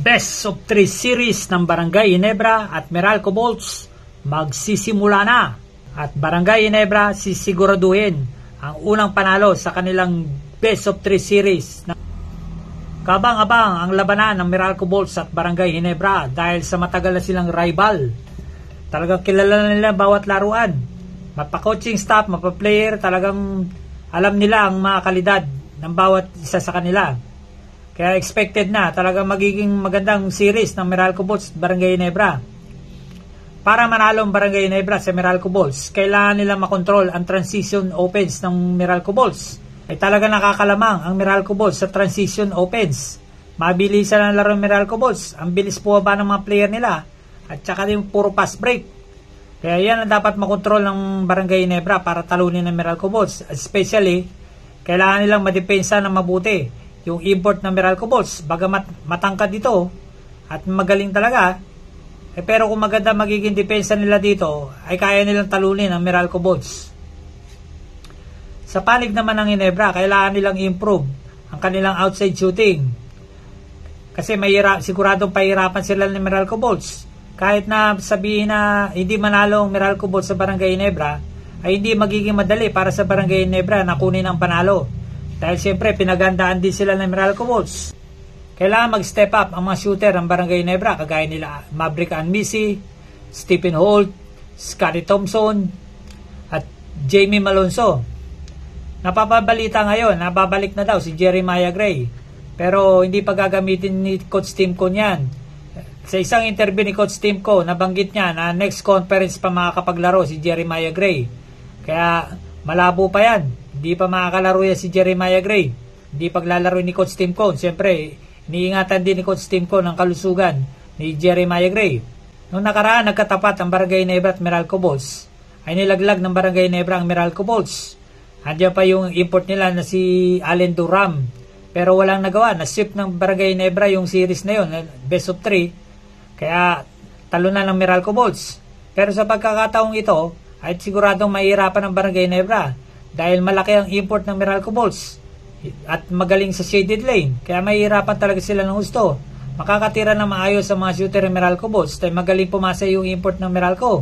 Best of 3 series ng Barangay Ginebra at Meralco Bolts magsisimula na. At Barangay Ginebra sisiguraduhin ang unang panalo sa kanilang Best of 3 series. Kabang-abang ang labanan ng Meralco Bolts at Barangay Ginebra dahil sa matagal na silang rival. Talagang kilala na nila bawat laruan. Mapa-coaching staff, mapa-player, talagang alam nila ang mga kalidad ng bawat isa sa kanila. Kaya expected na talagang magiging magandang series ng Meralco Bolts at Barangay Ginebra. Para manalo ang Barangay Ginebra sa Meralco Bolts, kailangan nila makontrol ang transition offense ng Meralco Bolts. Ay talaga nakakalamang ang Meralco Bolts sa transition offense. Mabilisan ang laro ng Meralco Bolts. Ang bilis buwaba ng mga player nila. At saka din puro pass break. Kaya yan ang dapat makontrol ng Barangay Ginebra para talunin ng Meralco Bolts. Especially, kailangan nilang madepensa ng mabuti yung import ng Meralco Bolts. Bagamat matangkad dito at magaling talaga, pero kung maganda magiging depensa nila dito, ay kaya nilang talunin ang Meralco Bolts. Sa panig naman ng Ginebra, kailangan nilang improve ang kanilang outside shooting. Kasi siguradong pahirapan sila ng Meralco Bolts. Kahit na sabihin na hindi manalo ang Meralco Bolts sa Barangay Ginebra, ay hindi magiging madali para sa Barangay Ginebra na kunin ang panalo. Dahil siyempre pinagandaan din sila ng Meralco Bolts. Kailangan mag-step up ang mga shooter ng Barangay Ginebra kagaya nila Maverick Anmisi, Stephen Holt, Scotty Thompson at Jamie Malonzo. Napapabalita ngayon, nababalik na daw si Jeremiah Gray. Pero hindi pa gagamitin ni Coach Timko niyan. Sa isang interview ni Coach Timko, nabanggit niya na next conference pa makakapaglaro si Jeremiah Gray. Kaya malabo pa yan. Hindi pa makakalaro yan si Jeremiah Gray. Hindi paglalaro ni Coach Timko. Siyempre, iniingatan din ni Coach Timko ng kalusugan ni Jeremiah Gray. Noong nakaraan, nagkatapat ang Barangay Ginebra at Meralco Bolts. Ay nilaglag ng Barangay Ginebra ang Meralco Bolts. Andiyan pa yung import nila na si Allen Duram. Pero walang nagawa. Na-sweep ng Barangay Ginebra yung series na yun. Best of 3. Kaya talunan ng Meralco Bolts. Pero sa pagkakataong ito, ay siguradong mahihirapan ng Barangay Ginebra. Dahil malaki ang import ng Meralco Bolts at magaling sa shaded lane. Kaya mahihirapan talaga sila ng gusto. Makakatira na maayos sa mga shooter ng Meralco Bolts dahil magaling pumasa yung import ng Meralco.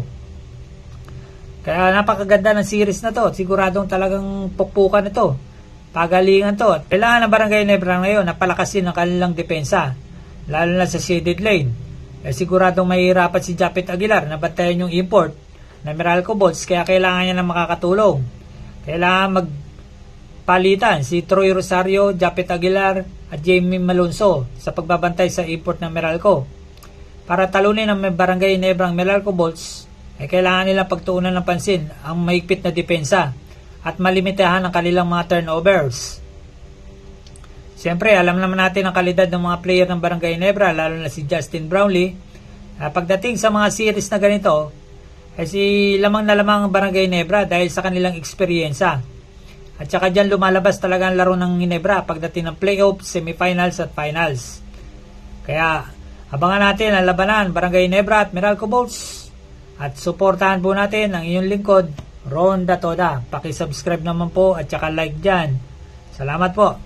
Kaya napakaganda ng series na to. Siguradong talagang pukpukan ito. Pagalingan to. At kailangan ng Barangay Ginebra ngayon na palakasin ang kanilang depensa. Lalo na sa shaded lane. Siguradong mahihirapan si Japet Aguilar na bantayan yung import ng Meralco Bolts. Kaya kailangan niya na makakatulong. Kailangan magpalitan si Troy Rosario, Japet Aguilar at Jamie Malonzo sa pagbabantay sa import ng Meralco. Para talunin ng Barangay Ginebra ang Meralco Bolts, ay kailangan nilang pagtuunan ng pansin ang mahigpit na depensa at malimitahan ang kanilang mga turnovers. Siyempre, alam naman natin ang kalidad ng mga player ng Barangay Ginebra, lalo na si Justin Brownlee. Pagdating sa mga series na ganito, ay lamang na lamang ang Barangay Ginebra dahil sa kanilang eksperyensya. At saka dyan lumalabas talaga ang laro ng Ginebra pagdating ng playoff, semifinals at finals. Kaya abangan natin ang labanan Barangay Ginebra at Meralco Bolts. At suportahan po natin ang inyong lingkod, Ron Datoda. Pakisubscribe naman po at saka like dyan. Salamat po.